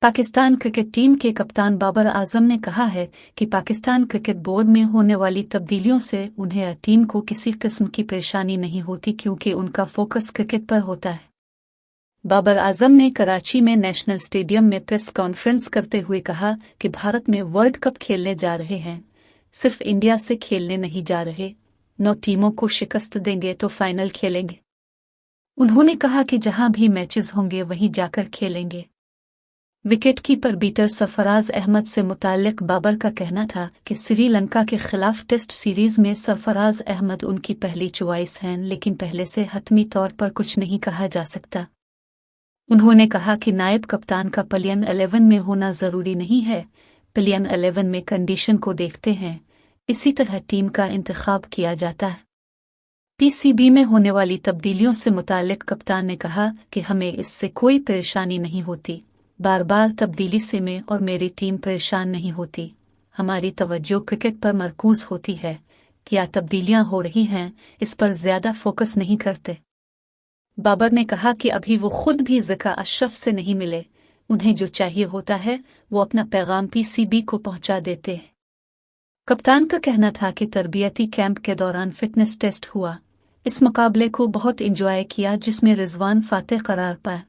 Pakistan cricket team के कप्तान बाबर आजम ने कहा है कि पाकिस्तान क्रिकेट बोर्ड में होने वाली तब्दीलियों से उन्हें टीम को किसी किस्म की परेशानी नहीं होती क्योंकि उनका फोकस क्रिकेट पर होता है। बाबर आजम ने कराची में नेशनल स्टेडियम में प्रेस कॉन्फ्रेंस करते हुए कहा कि भारत में वर्ल्ड कप खेलने जा रहे हैं, सिर्फ इंडिया से खेलने नहीं जा रहे। 9 टीमों को शिकस्त देंगे तो फाइनल खेलेंगे। उन्होंने कहा कि जहां भी मैचेस होंगे वहीं जाकर खेलेंगे। Wicket keeper batter Sarfaraz Ahmed से मुताल्लिक बाबर का कहना था कि श्रीलंका के खिलाफ टेस्ट सीरीज में सरफराज अहमद उनकी पहली चॉइस हैं, लेकिन पहले से हतमी तौर पर कुछ नहीं कहा जा सकता। उन्होंने कहा कि नायब कप्तान का प्लेइंग 11 में होना जरूरी नहीं है, प्लेइंग 11 में कंडीशन को देखते हैं, इसी तरह टीम का इंतखाब किया जाता है। पीसीबी में होने वाली तब्दीलियों से मुताल्लिक कप्तान ने कहा कि हमें इससे कोई परेशानी नहीं होती, बार बार तब्दीली से मैं और मेरी टीम परेशान नहीं होती। हमारी तवज्जो क्रिकेट पर मरकूज होती है, क्या तब्दीलियां हो रही हैं इस पर ज्यादा फोकस नहीं करते। बाबर ने कहा कि अभी वो खुद भी ज़का अशरफ से नहीं मिले, उन्हें जो चाहिए होता है वो अपना पैगाम पीसीबी को पहुंचा देते हैं। कप्तान का कहना था कि तरबियती कैंप के दौरान फिटनेस टेस्ट हुआ, इस मुकाबले को बहुत एंजॉय किया जिसमें रिजवान फातेह करार पाया।